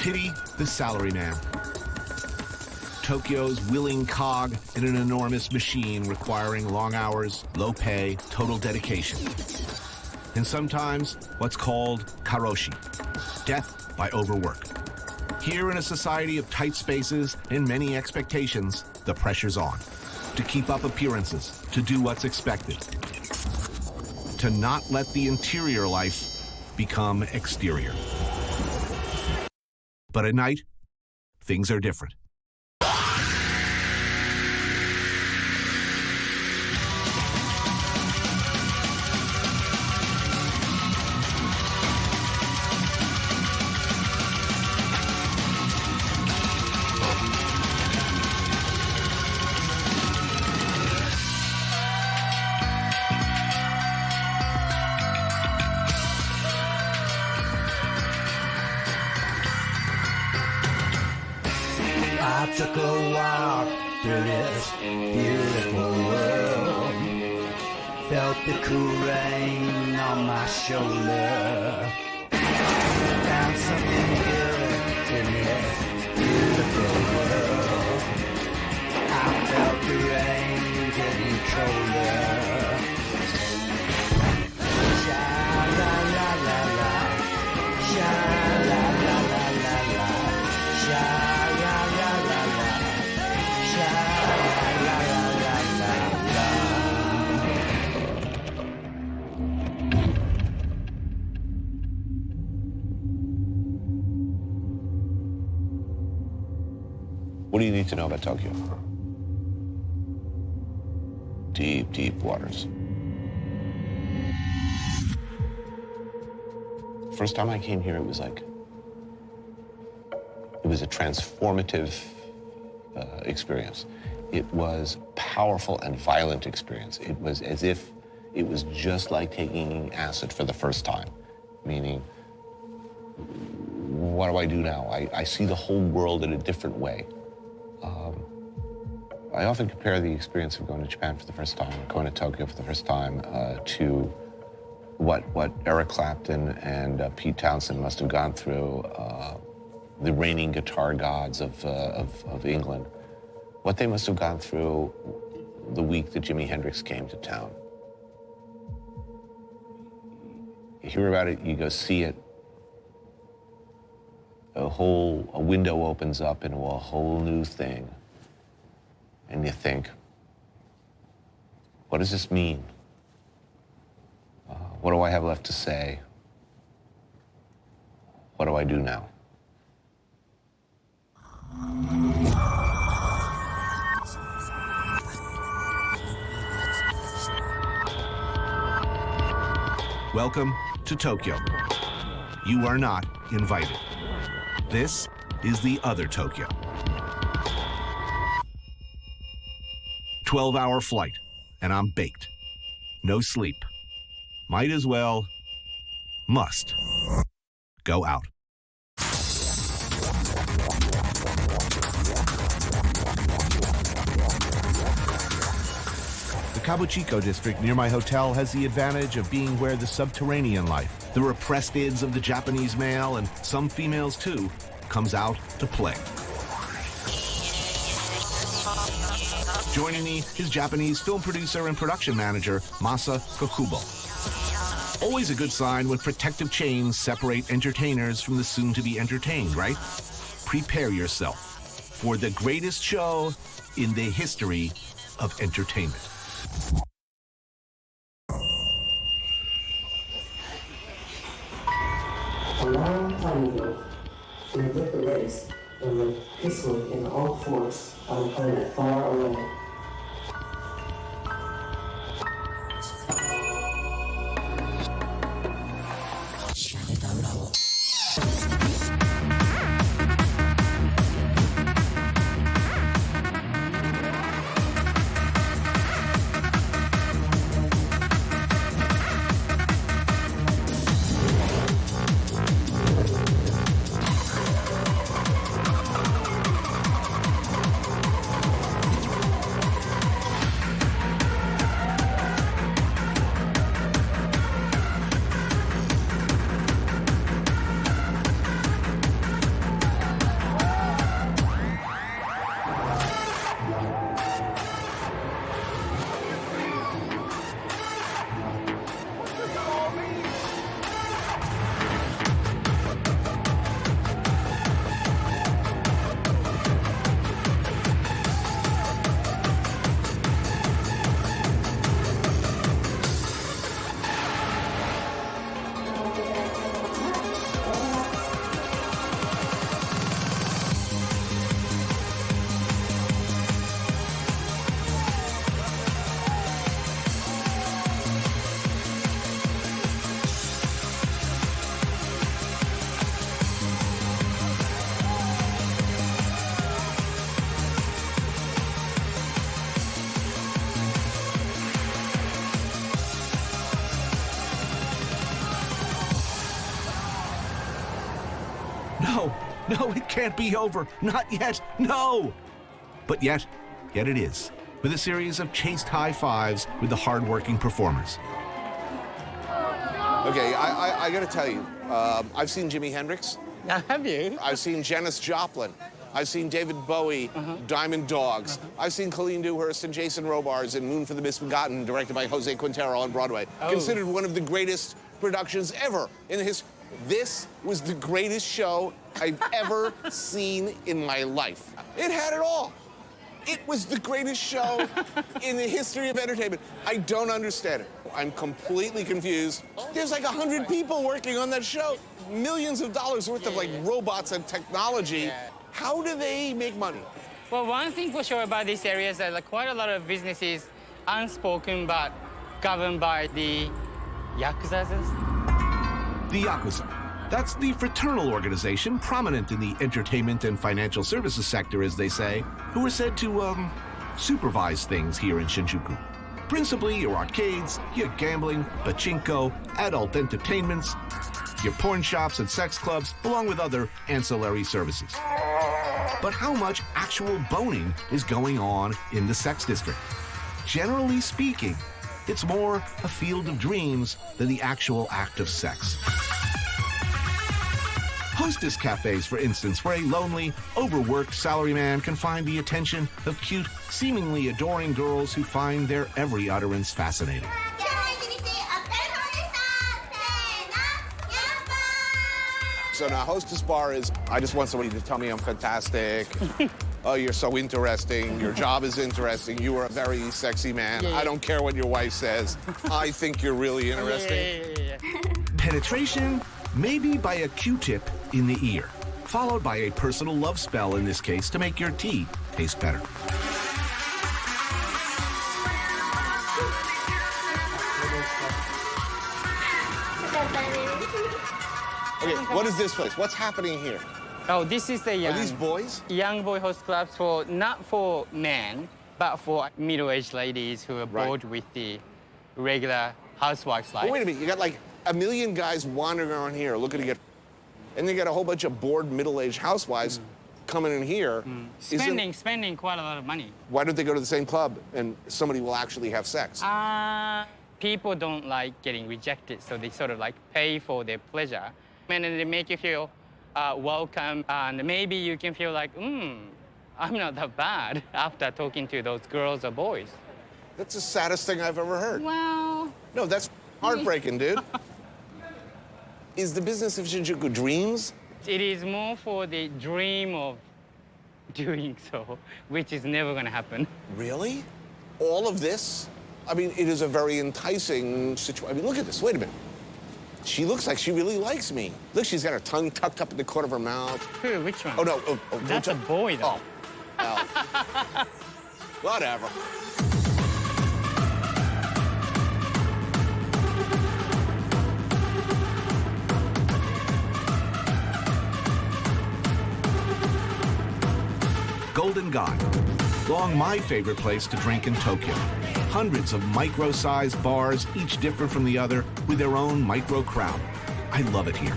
Pity the salaryman. Tokyo's willing cog in an enormous machine requiring long hours, low pay, total dedication. And sometimes what's called karoshi, death by overwork. Here in a society of tight spaces and many expectations, the pressure's on. To keep up appearances, to do what's expected. To not let the interior life become exterior. But at night, things are different. I took a walk through this beautiful world. Felt the cool rain on my shoulder. Found something good in this beautiful world. I felt the rain getting colder. Sha-la-la-la-la, sha-la-la-la-la-la, sha-la-la-la-la, sha-la-la-la-la-la. What do you need to know about Tokyo? Deep, deep waters. First time I came here, it was a transformative experience. It was powerful and violent experience. It was as if it was just like taking acid for the first time, meaning, what do I do now? I see the whole world in a different way. I often compare the experience of going to Japan for the first time, going to Tokyo for the first time, to what Eric Clapton and Pete Townsend must have gone through, the reigning guitar gods of England, what they must have gone through the week that Jimi Hendrix came to town. You hear about it, you go see it, a window opens up into a whole new thing. And you think, what does this mean? What do I have left to say? What do I do now? Welcome to Tokyo. You are not invited. This is the other Tokyo. 12-hour flight, and I'm baked. No sleep. Might as well, must, go out. The Kabuchiko district near my hotel has the advantage of being where the subterranean life, the repressed ids of the Japanese male, and some females too, comes out to play. Joining me is Japanese film producer and production manager Masa Kokubo. Always a good sign when protective chains separate entertainers from the soon-to-be entertained, right? Prepare yourself for the greatest show in the history of entertainment. A long time ago, there lived a race that lived peacefully in all forests on a planet far away. No, it can't be over. Not yet. No. But yet it is, with a series of chaste high fives with the hardworking performers. Okay, I got to tell you, I've seen Jimi Hendrix. Have you? I've seen Janis Joplin. I've seen David Bowie, Diamond Dogs. I've seen Colleen Dewhurst and Jason Robards in Moon for the Misbegotten, directed by Jose Quintero on Broadway. Considered one of the greatest productions ever in the history. This was the greatest show I've ever seen in my life. It had it all. It was the greatest show in the history of entertainment. I don't understand it. I'm completely confused. There's like 100 people working on that show. Millions of dollars worth of like robots and technology. How do they make money? Well, one thing for sure about this area is that like quite a lot of businesses unspoken but governed by the Yakuza. The Yakuza. That's the fraternal organization prominent in the entertainment and financial services sector, as they say, who are said to, supervise things here in Shinjuku. Principally your arcades, your gambling, pachinko, adult entertainments, your porn shops and sex clubs, along with other ancillary services. But how much actual boning is going on in the sex district? Generally speaking, it's more a field of dreams than the actual act of sex. Hostess cafes, for instance, where a lonely, overworked salaryman can find the attention of cute, seemingly adoring girls who find their every utterance fascinating. So now hostess bar is, I just want somebody to tell me I'm fantastic. Oh, you're so interesting. Your job is interesting. You are a very sexy man. I don't care what your wife says. I think you're really interesting. Penetration, maybe by a Q-tip in the ear, followed by a personal love spell in this case to make your tea taste better. Okay, what is this place? What's happening here? Oh, this is the Are these boys? young boy host clubs for not for men, but for middle-aged ladies who are bored with the regular housewives life. But wait a minute, you got like a million guys wandering around here looking to get, and they got a whole bunch of bored middle-aged housewives coming in here. Spending quite a lot of money. Why don't they go to the same club and somebody will actually have sex? People don't like getting rejected, so they sort of like pay for their pleasure. And then they make you feel welcome, and maybe you can feel like, I'm not that bad after talking to those girls or boys. That's the saddest thing I've ever heard. Well... No, that's heartbreaking, dude. Is the business of Shinjuku dreams? It is more for the dream of doing so, which is never going to happen. Really? All of this? I mean, it is a very enticing situation. I mean, look at this. Wait a minute. She looks like she really likes me. Look, she's got her tongue tucked up in the corner of her mouth. Who? Which one? Oh, no. That's a boy, though. Oh. Well. Whatever. Golden Guy. Long my favorite place to drink in Tokyo. Hundreds of micro-sized bars, each different from the other, with their own micro crowd. I love it here.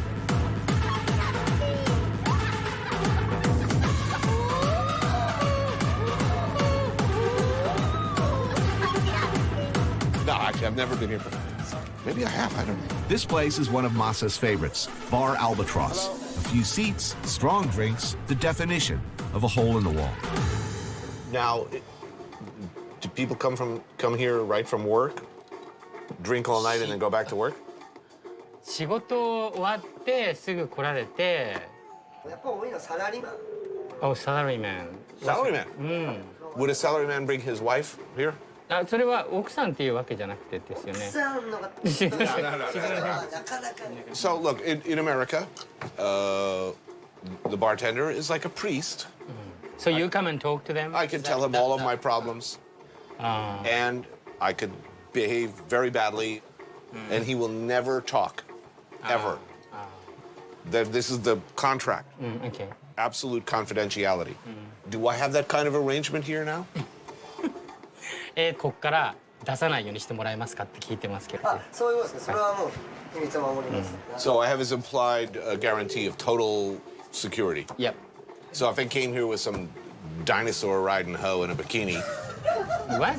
No, actually, I've never been here before. Maybe I have, I don't know. This place is one of Masa's favorites, Bar Albatross. A few seats, strong drinks, the definition of a hole in the wall. Now, do people come here right from work, drink all night, and then go back to work? 仕事終わってすぐ来られて。やっぱ多いのはサラリーマン。Oh, salaryman. Salaryman? Would a salaryman bring his wife here? それは奥さんっていうわけじゃなくてですよね。奥さんのが。なかなか。So, look, in America, the bartender is like a priest. So you come and talk to them? I can tell him all of my problems. And I could behave very badly, and he will never talk, ever. This is the contract. Okay. Absolute confidentiality. Do I have that kind of arrangement here now? こっから出さないようにしてもらえますかって聞いてますけど。そういうことですね。それはもう秘密を守ります。 So I have his implied guarantee of total security. Yep. So if I came here with some dinosaur riding hoe in a bikini, What?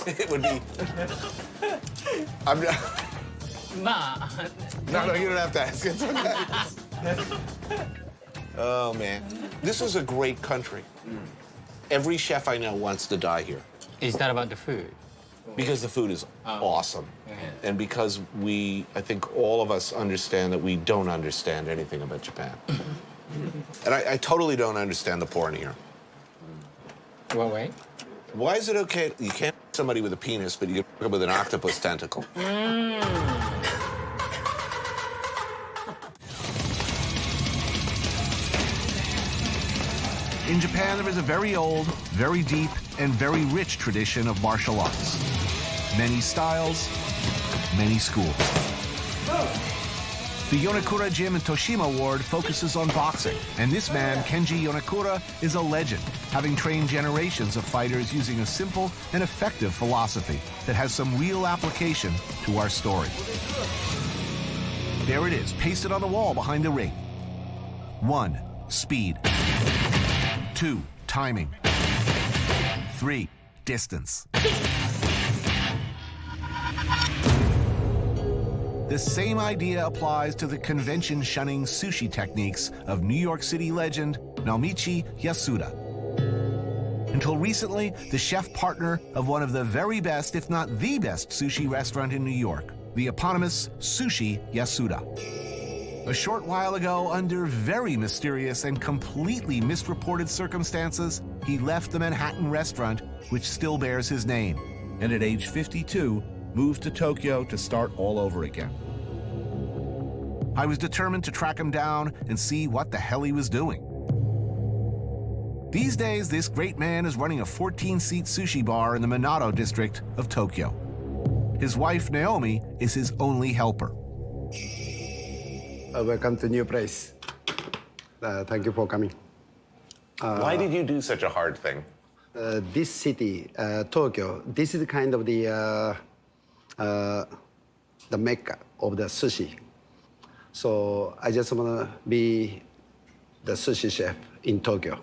it would be. I'm not. No, you don't have to ask. It's okay. Oh, man. This is a great country. Every chef I know wants to die here. Is that about the food? Because the food is awesome. And because I think all of us understand that we don't understand anything about Japan. And I totally don't understand the porn here. What way? Why is it okay? You can't somebody with a penis, but you can with an octopus tentacle. In Japan, there is a very old, very deep, and very rich tradition of martial arts. Many styles, many schools. The Yonakura Gym in Toshima Ward focuses on boxing, and this man, Kenji Yonakura, is a legend, having trained generations of fighters using a simple and effective philosophy that has some real application to our story. There it is, pasted on the wall behind the ring. 1. Speed. 2. Timing. 3. Distance. The same idea applies to the convention-shunning sushi techniques of New York City legend Naomichi Yasuda. Until recently, the chef partner of one of the very best, if not the best, sushi restaurant in New York, the eponymous Sushi Yasuda. A short while ago, under very mysterious and completely misreported circumstances, he left the Manhattan restaurant, which still bears his name, and at age 52, moved to Tokyo to start all over again. I was determined to track him down and see what the hell he was doing. These days, this great man is running a 14-seat sushi bar in the Minato district of Tokyo. His wife, Naomi, is his only helper. Welcome to new place. Thank you for coming. Why did you do such a hard thing? This city, Tokyo, this is kind of the mecca of the sushi. So I just want to be the sushi chef in Tokyo.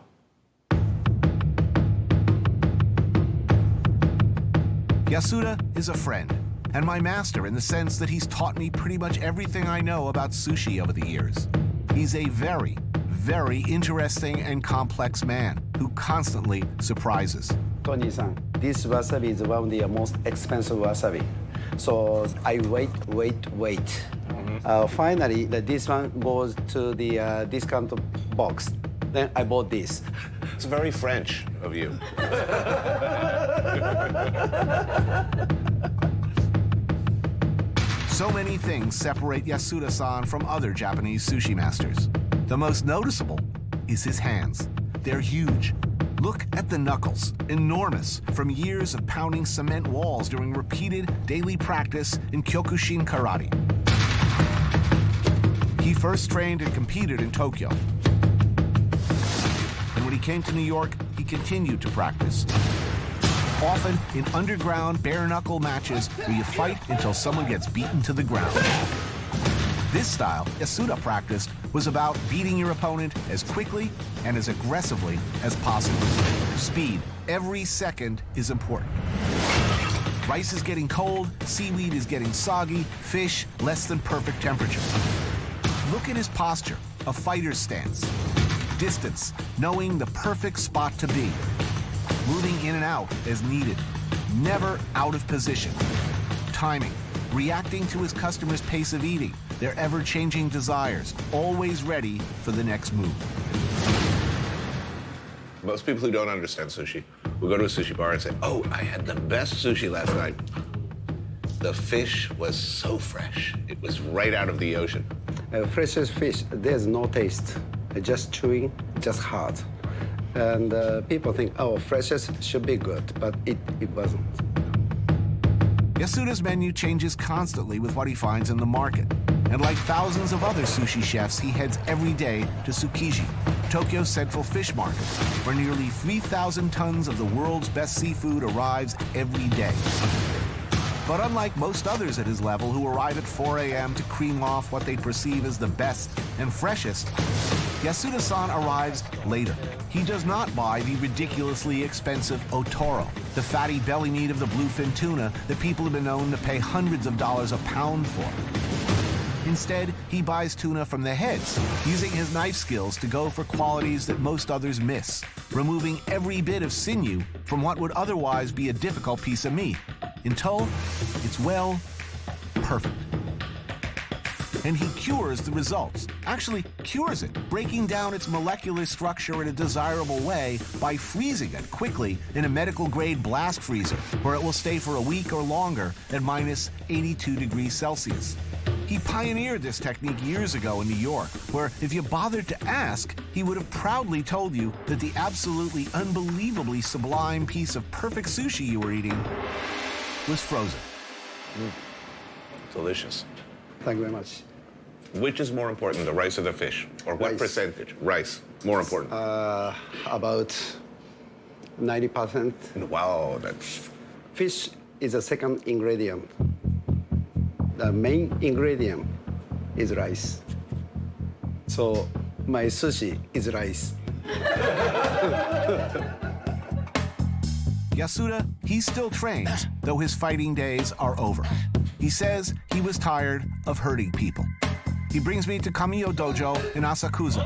Yasuda is a friend, and my master in the sense that he's taught me pretty much everything I know about sushi over the years. He's a very, very interesting and complex man who constantly surprises. Tony-san, this wasabi is one of the most expensive wasabi. So I wait. Finally, this one goes to the discount box. Then I bought this. It's very French of you. So many things separate Yasuda-san from other Japanese sushi masters. The most noticeable is his hands. They're huge. Look at the knuckles, enormous, from years of pounding cement walls during repeated daily practice in Kyokushin karate. He first trained and competed in Tokyo. And when he came to New York, he continued to practice. Often in underground bare-knuckle matches where you fight until someone gets beaten to the ground. This style Yasuda practiced was about beating your opponent as quickly and as aggressively as possible. Speed, every second is important. Rice is getting cold, seaweed is getting soggy, fish less than perfect temperature. Look at his posture, a fighter's stance. Distance, knowing the perfect spot to be. Moving in and out as needed, never out of position. Timing, reacting to his customer's pace of eating, their ever-changing desires, always ready for the next move. Most people who don't understand sushi will go to a sushi bar and say, "Oh, I had the best sushi last night. The fish was so fresh. It was right out of the ocean." Freshest fish, there's no taste. Just chewing, just hard. And people think, oh, freshest should be good, but it wasn't. Yasuda's menu changes constantly with what he finds in the market. And like thousands of other sushi chefs, he heads every day to Tsukiji, Tokyo's central fish market, where nearly 3,000 tons of the world's best seafood arrives every day. But unlike most others at his level who arrive at 4 a.m. to cream off what they perceive as the best and freshest, Yasuda-san arrives later. He does not buy the ridiculously expensive otoro, the fatty belly meat of the bluefin tuna that people have been known to pay hundreds of dollars a pound for. Instead, he buys tuna from the heads, using his knife skills to go for qualities that most others miss, removing every bit of sinew from what would otherwise be a difficult piece of meat, until it's, well, perfect. And he cures the results. Actually, cures it, breaking down its molecular structure in a desirable way by freezing it quickly in a medical-grade blast freezer, where it will stay for a week or longer at minus 82 degrees Celsius. He pioneered this technique years ago in New York, where if you bothered to ask, he would have proudly told you that the absolutely unbelievably sublime piece of perfect sushi you were eating was frozen. Delicious. Thank you very much. Which is more important, the rice or the fish? Or what Rice. percentage? Rice, more important. About 90%. Wow, that's... Fish is the second ingredient. The main ingredient is rice. So my sushi is rice. Yasuda, he still trains, though his fighting days are over. He says he was tired of hurting people. He brings me to Kamiyo Dojo in Asakusa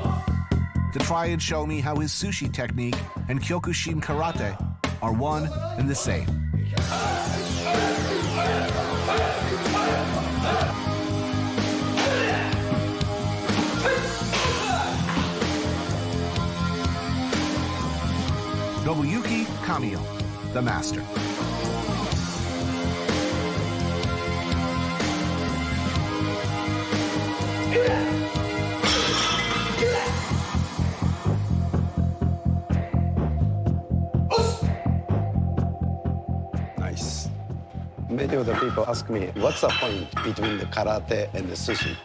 to try and show me how his sushi technique and Kyokushin karate are one and the same. Nobuyuki Kamiyo, the master. Nice. Many of the people ask me, what's the point between the karate and the sushi?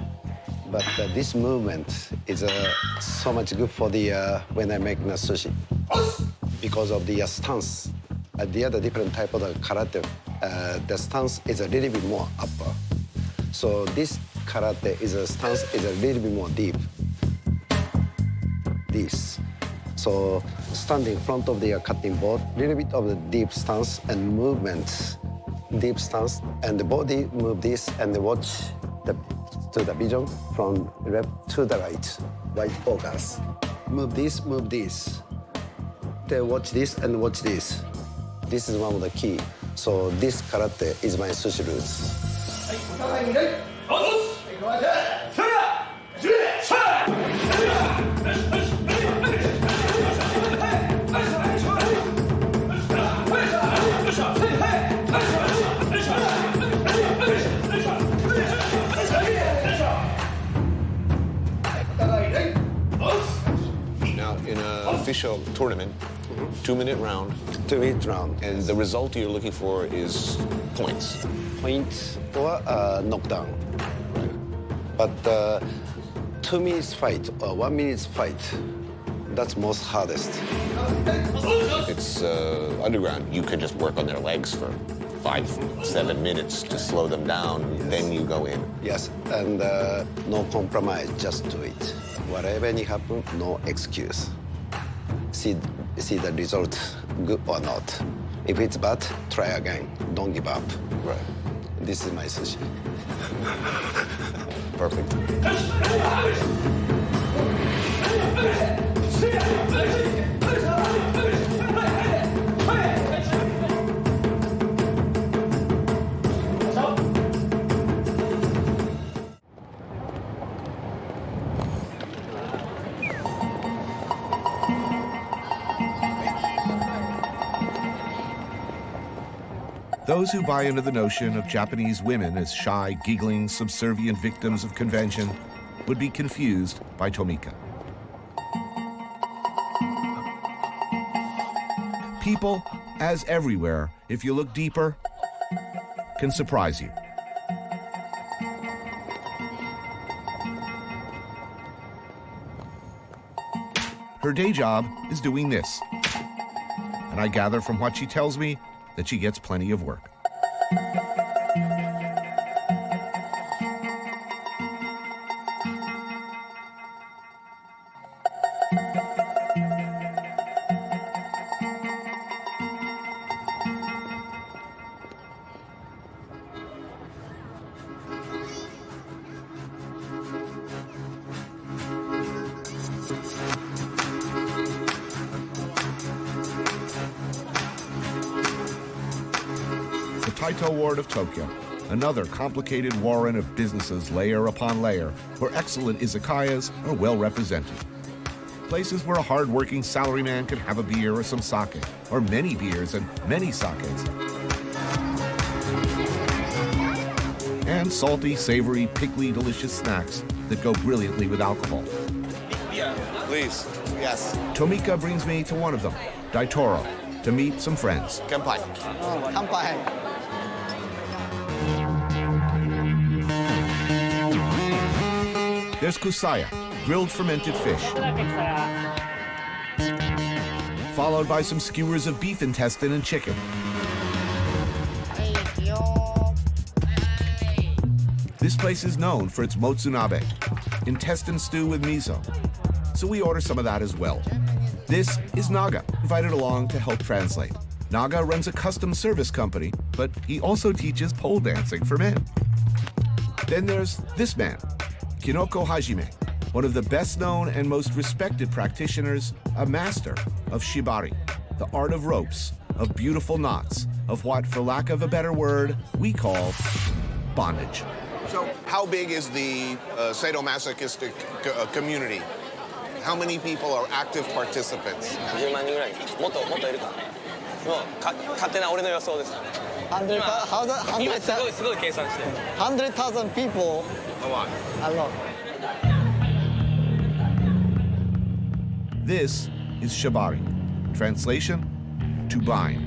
But this movement is so much good for the when I make the sushi. Because of the stance. The other different type of the karate, the stance is a little bit more upper. So this karate is a stance is a little bit more deep. This. So stand in front of the cutting board, little bit of the deep stance and movement. Deep stance, and the body move this and watch to the vision from left to the right. Right focus. Move this, move this. They watch this and watch this. This is one of the key. So this karate is my sushi roots. Now, in an official tournament, 2-minute round, 2-minute round. and the result you're looking for is points. Point or knockdown. But 2 minutes fight or 1 minute fight, that's most hardest. If it's underground, you can just work on their legs for 5-7 minutes to slow them down, then you go in. Yes, and no compromise, just do it. Whatever may happen, no excuse. See the result, good or not. If it's bad, try again. Don't give up. Right. This is my sushi. Perfect. Those who buy into the notion of Japanese women as shy, giggling, subservient victims of convention would be confused by Tomika. People, as everywhere, if you look deeper, can surprise you. Her day job is doing this. And I gather from what she tells me that she gets plenty of work. Taito Ward of Tokyo, another complicated warren of businesses layer upon layer, where excellent izakayas are well represented. Places where a hard-working salaryman can have a beer or some sake, or many beers and many sakes. And salty, savory, pickly, delicious snacks that go brilliantly with alcohol. Please. Yes. Tomika brings me to one of them, Daitoro, to meet some friends. Kenpai. There's kusaya, grilled fermented fish, followed by some skewers of beef intestine and chicken. This place is known for its motsunabe, intestine stew with miso, so we order some of that as well. This is Naga, invited along to help translate. Naga runs a custom service company, but he also teaches pole dancing for men. Then there's this man, Kinoko Hajime, one of the best-known and most respected practitioners, a master of shibari, the art of ropes, of beautiful knots, of what, for lack of a better word, we call bondage. So how big is the sadomasochistic community? How many people are active participants? 10万人ぐらいもっといるかもう勝手な俺の予想です今すごい計算して 100,000 people. A lot. A lot. This is shibari. Translation, to bind.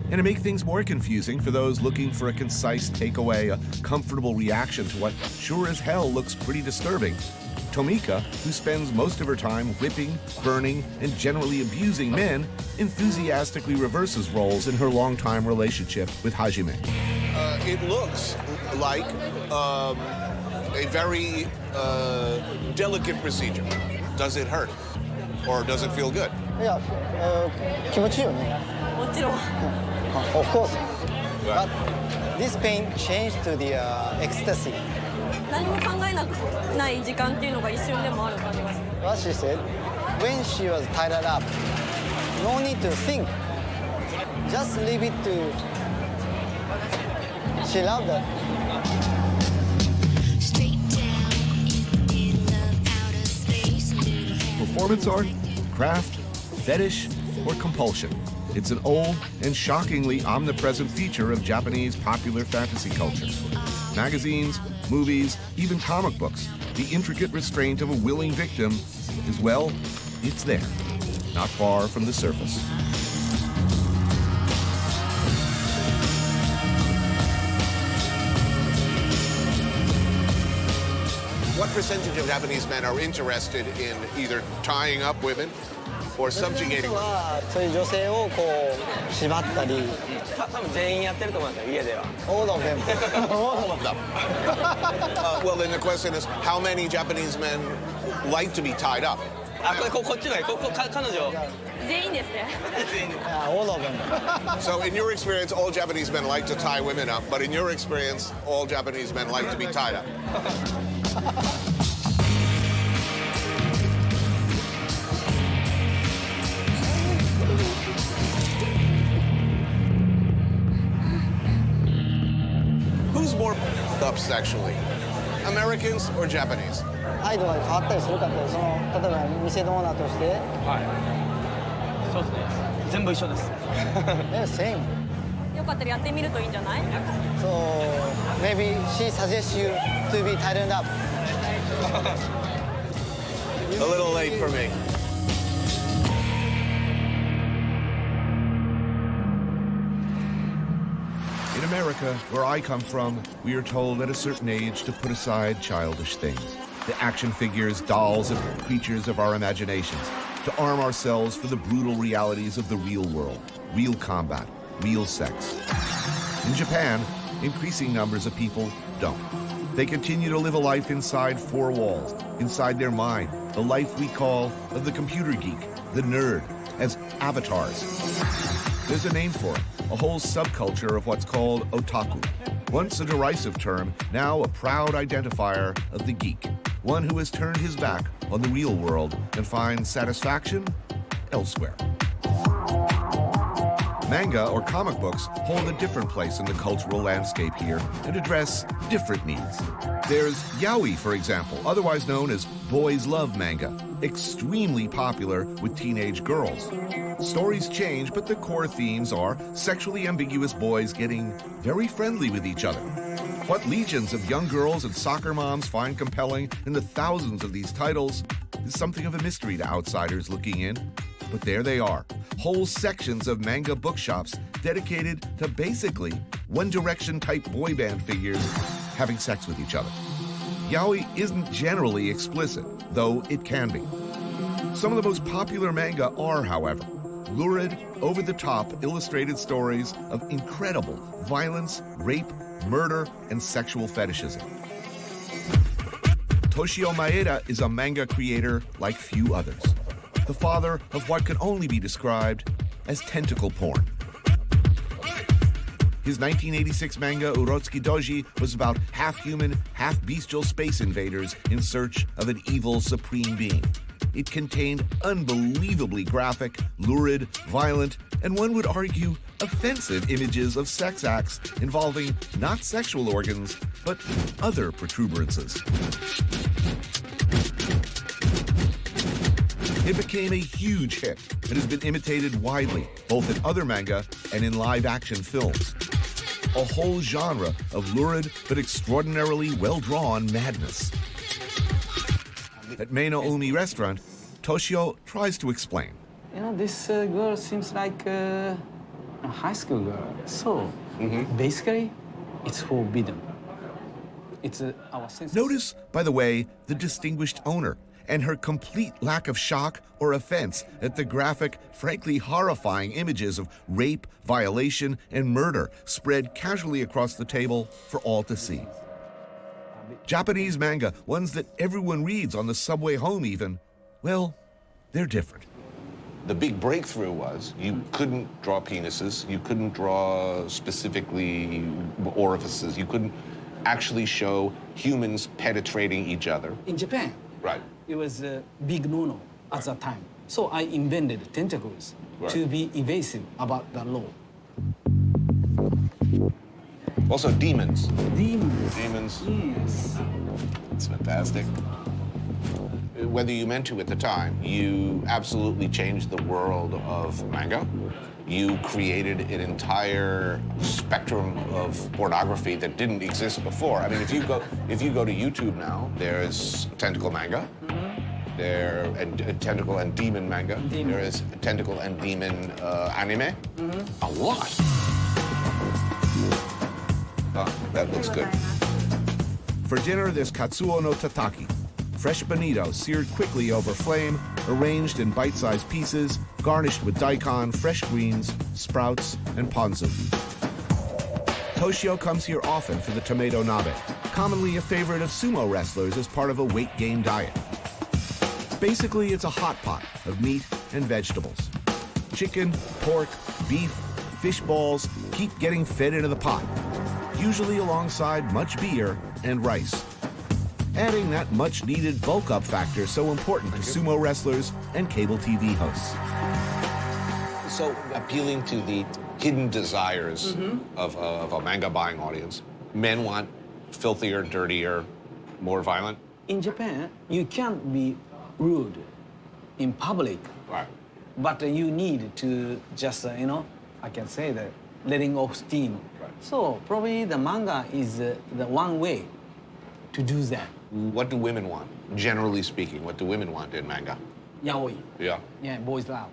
And to make things more confusing for those looking for a concise takeaway, a comfortable reaction to what sure as hell looks pretty disturbing, Tomika, who spends most of her time whipping, burning, and generally abusing men, enthusiastically reverses roles in her longtime relationship with Hajime. It looks like a very delicate procedure. Does it hurt? Or does it feel good? いや、気持ちいいよね。もちろん。Of course. But this pain changed to the ecstasy. 何も考えない時間っていうのが一瞬でもある感じがする。What she said, when she was tied up, no need to think. Just leave it to. She loved that. Performance art, craft, fetish, or compulsion. It's an old and shockingly omnipresent feature of Japanese popular fantasy culture. Magazines, movies, even comic books, the intricate restraint of a willing victim is, well, it's there, not far from the surface. What percentage of Japanese men are interested in either tying up women or subjugating women? そういう女性をこう縛ったり。多分全員やってると思うんですよ家では All of them. All of them. Well, then the question is, how many Japanese men like to be tied up? こっちの彼女全員ですね。Yeah, all of them. So in your experience, all Japanese men like to tie women up, but in your experience, all Japanese men like to be tied up. Who's more up sexually? Americans or Japanese? 態度が変わったりするかって、その例えば店のオーナーとして。そうですね全部一緒です Same. よかったらやってみるといいんじゃない？ So maybe she suggests you to be tightened up. A little late for me. In America, where I come from, we are told at a certain age to put aside childish things. The action figures, dolls, and creatures of our imaginations, to arm ourselves for the brutal realities of the real world, real combat, real sex. In Japan, increasing numbers of people don't. They continue to live a life inside four walls, inside their mind, the life we call of the computer geek, the nerd, as avatars. There's a name for it, a whole subculture of what's called otaku. Once a derisive term, now a proud identifier of the geek, one who has turned his back on the real world and finds satisfaction elsewhere. Manga, or comic books, hold a different place in the cultural landscape here and address different needs. There's yaoi, for example, otherwise known as boys love manga, extremely popular with teenage girls. Stories change, but the core themes are sexually ambiguous boys getting very friendly with each other. What legions of young girls and soccer moms find compelling in the thousands of these titles is something of a mystery to outsiders looking in. But there they are, whole sections of manga bookshops dedicated to basically One Direction type boy band figures having sex with each other. Yaoi isn't generally explicit, though it can be. Some of the most popular manga are, however, lurid, over-the-top illustrated stories of incredible violence, rape, murder, and sexual fetishism. Toshio Maeda is a manga creator like few others, the father of what can only be described as tentacle porn. His 1986 manga Urotsuki Doji was about half-human, half-bestial space invaders in search of an evil supreme being. It contained unbelievably graphic, lurid, violent, and one would argue offensive images of sex acts involving not sexual organs, but other protuberances. It became a huge hit and has been imitated widely, both in other manga and in live-action films. A whole genre of lurid but extraordinarily well-drawn madness. At Meino Umi restaurant, Toshio tries to explain. You know, this girl seems like a high school girl. So, basically, it's forbidden. It's our sense. Notice, by the way, the distinguished owner and her complete lack of shock or offense at the graphic, frankly horrifying images of rape, violation, and murder spread casually across the table for all to see. Japanese manga, ones that everyone reads on the subway home even, well, they're different. The big breakthrough was you couldn't draw penises, you couldn't draw specifically orifices, you couldn't actually show humans penetrating each other. In Japan, Right. it was a big no-no at that time. So I invented tentacles to be evasive about the law. Also demons. Demons. Demons. Yes. It's fantastic. Whether you meant to at the time, you absolutely changed the world of manga. You created an entire spectrum of pornography that didn't exist before. I mean, if you go to YouTube now, there's tentacle manga. There and tentacle and demon manga. There is tentacle and demon anime. A lot. Oh, that looks good. For dinner, there's katsuo no tataki, fresh bonito seared quickly over flame, arranged in bite-sized pieces, garnished with daikon, fresh greens, sprouts, and ponzu. Toshio comes here often for the tomato nabe, commonly a favorite of sumo wrestlers as part of a weight gain diet. Basically, it's a hot pot of meat and vegetables. Chicken, pork, beef, fish balls keep getting fed into the pot, usually alongside much beer and rice, adding that much-needed bulk-up factor so important to sumo wrestlers and cable TV hosts. So appealing to the hidden desires of a manga buying audience. Men want filthier, dirtier, more violent. In Japan, you can't be rude in public. Right. But you need to just, I can say that, letting off steam. Right. So probably the manga is the one way to do that. What do women want? Generally speaking, what do women want in manga? Yaoi. Yeah. Yeah, boys love.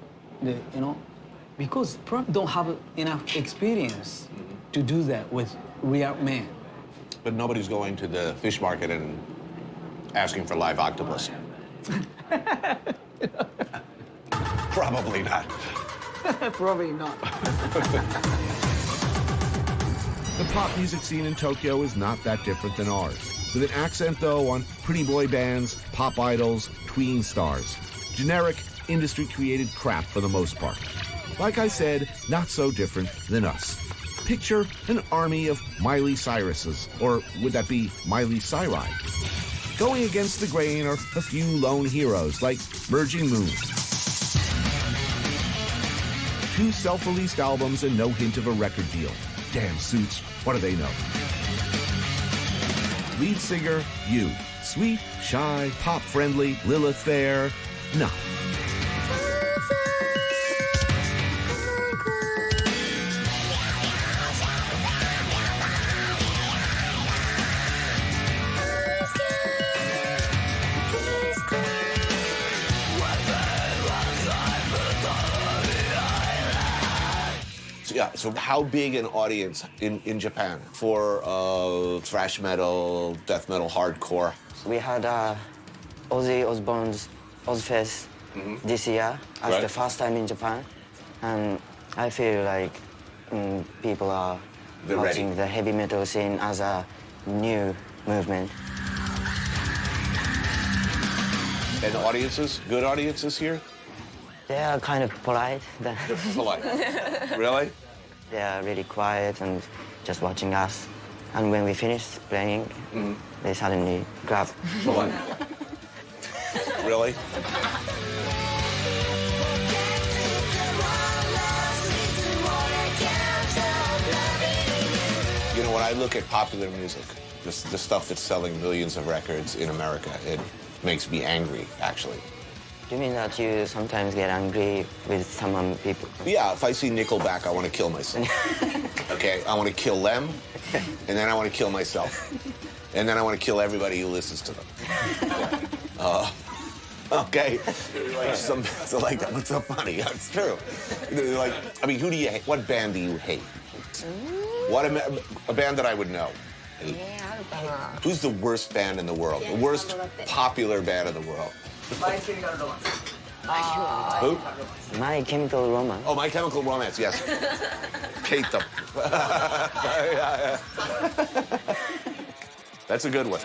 Because probably don't have enough experience to do that with real men. But nobody's going to the fish market and asking for live octopus. Probably not. Probably not. The pop music scene in Tokyo is not that different than ours, with an accent, though, on pretty boy bands, pop idols, tween stars. Generic, industry-created crap for the most part. Like I said, not so different than us. Picture an army of Miley Cyruses, or would that be Miley Cyri? Going against the grain are a few lone heroes like Merging Moon. 2 self-released albums and no hint of a record deal. Damn Suits, what do they know? Lead singer, you. Sweet, shy, pop-friendly, Lilith Fair, no. Yeah, so how big an audience in Japan for thrash metal, death metal, hardcore? We had Ozzy Osbourne's Ozfest this year as the first time in Japan. And I feel like people are They're watching ready. the heavy metal scene as a new movement. And audiences, good audiences here? They are kind of polite. They're polite. Really? They are really quiet and just watching us. And when we finish playing, they suddenly grab. Polite. Really? You know, when I look at popular music, the stuff that's selling millions of records in America, it makes me angry, actually. Do you mean that you sometimes get angry with some people? Yeah, if I see Nickelback, I want to kill myself. Okay, I want to kill them, and then I want to kill myself. And then I want to kill everybody who listens to them. Okay. So like, what's so funny? It's true. Like, I mean, who do you hate? What band do you hate? What a band that I would know. Who's the worst band in the world? The worst popular band in the world? Who? My Chemical Romance. Oh, My Chemical Romance, yes. Hate them. That's a good one.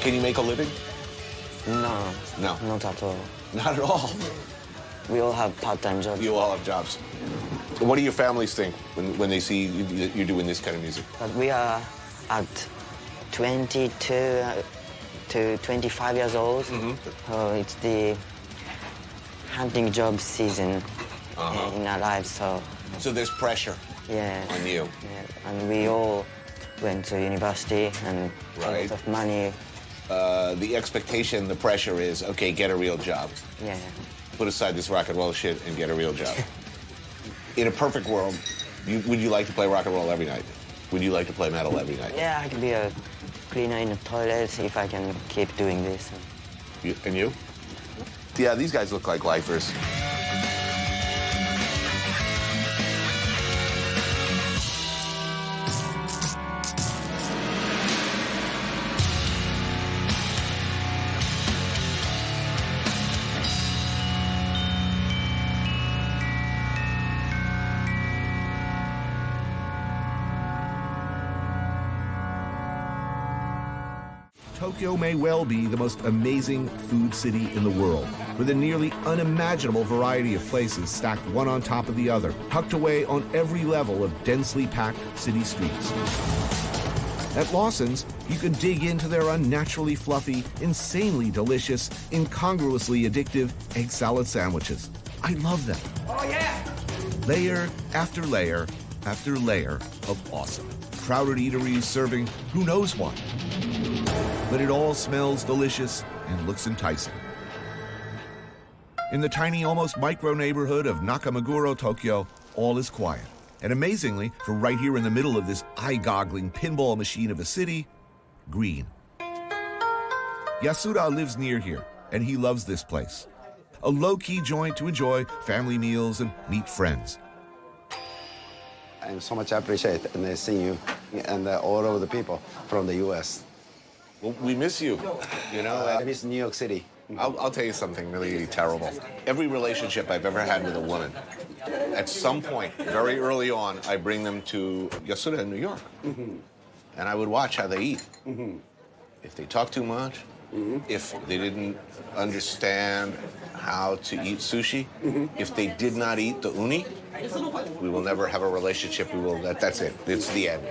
Can you make a living? No. No. Not at all. Not at all. We all have part-time jobs. You all have jobs. What do your families think when they see you doing this kind of music? But we are at 22 to 25 years old. So it's the hunting job season in our lives. So there's pressure on you. Yeah. And we all went to university and a lot of money. The expectation, the pressure is, okay, get a real job. Yeah. Put aside this rock and roll shit and get a real job. In a perfect world, would you like to play rock and roll every night? Would you like to play metal every night? Yeah, I could be a cleaner in the toilet if I can keep doing this. And you? Yeah, these guys look like lifers. Tokyo may well be the most amazing food city in the world, with a nearly unimaginable variety of places stacked one on top of the other, tucked away on every level of densely packed city streets. At Lawson's, you can dig into their unnaturally fluffy, insanely delicious, incongruously addictive egg salad sandwiches. I love them. Oh, yeah! Layer after layer after layer of awesome. Crowded eateries serving who knows what. But it all smells delicious and looks enticing. In the tiny, almost micro neighborhood of Nakamaguro, Tokyo, all is quiet. And amazingly, for right here in the middle of this eye-goggling pinball machine of a city, green. Yasuda lives near here, and he loves this place. A low-key joint to enjoy family meals and meet friends. I so much appreciate and seeing you and all of the people from the U.S. Well, we miss you, you know? I miss New York City. I'll tell you something really terrible. Every relationship I've ever had with a woman, at some point, very early on, I bring them to Yasuda in New York. And I would watch how they eat. If they talk too much, if they didn't understand how to eat sushi, if they did not eat the uni, we will never have a relationship. That's it. It's the end.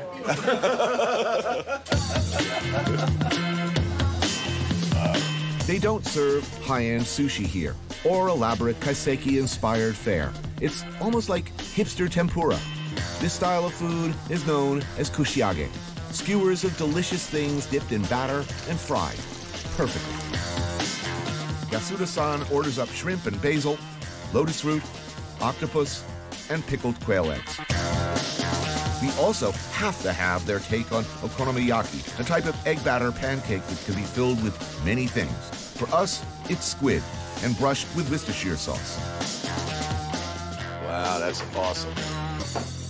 They don't serve high-end sushi here or elaborate kaiseki-inspired fare. It's almost like hipster tempura. This style of food is known as kushiage, skewers of delicious things dipped in batter and fried perfectly. Yasuda-san orders up shrimp and basil, lotus root, octopus, and pickled quail eggs. We also have to have their take on okonomiyaki, a type of egg batter pancake that can be filled with many things. For us, it's squid and brushed with Worcestershire sauce. Wow, that's awesome.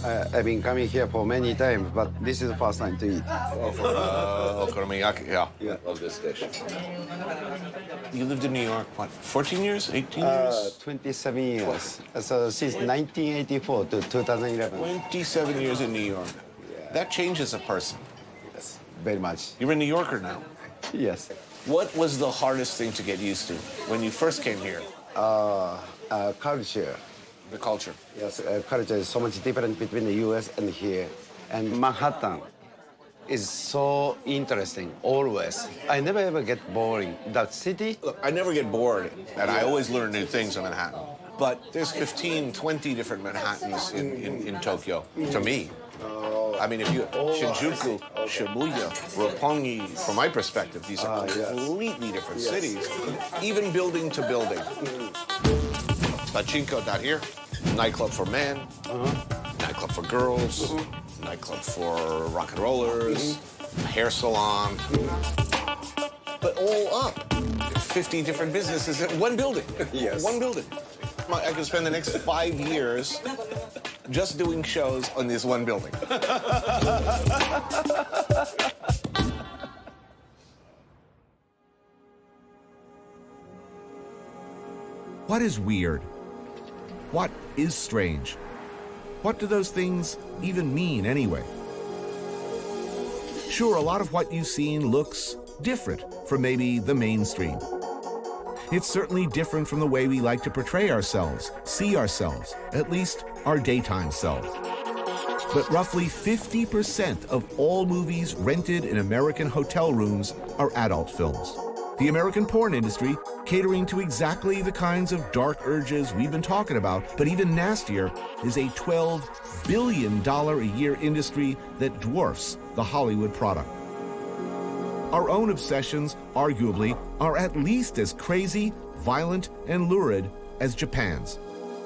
I've been coming here for many times, but this is the first time to eat. Okonomiyaki, yeah. Love this dish. You lived in New York, what, 14 years, 18 years? 27 years. So since 1984 to 2011. 27 years in New York. That changes a person. Yes, very much. You're a New Yorker now. Yes. What was the hardest thing to get used to when you first came here? Culture. The culture. Yes, culture is so much different between the U.S. and here. And Manhattan is so interesting, always. I never ever get boring. That city... Look, I never get bored, and I always learn new things in Manhattan. But there's 15, 20 different Manhattans in Tokyo, to me. I mean, if you... Shinjuku, Shibuya, Roppongi, from my perspective, these are completely different cities, even building to building. Pachinko down here, nightclub for men, nightclub for girls, nightclub for rock and rollers, hair salon. But all up, 50 different businesses in one building. Yes. One building. I could spend the next 5 years just doing shows on this one building. What is weird? What is strange? What do those things even mean anyway? Sure, a lot of what you've seen looks different from maybe the mainstream. It's certainly different from the way we like to portray ourselves, see ourselves, at least our daytime selves. But roughly 50% of all movies rented in American hotel rooms are adult films. The American porn industry catering to exactly the kinds of dark urges we've been talking about, but even nastier, is a $12 billion a year industry that dwarfs the Hollywood product. Our own obsessions, arguably, are at least as crazy, violent, and lurid as Japan's.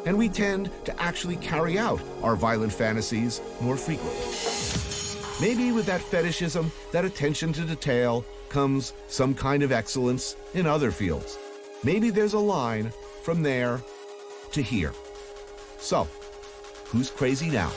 And we tend to actually carry out our violent fantasies more frequently. Maybe with that fetishism, that attention to detail, comes some kind of excellence in other fields. Maybe there's a line from there to here. So, who's crazy now?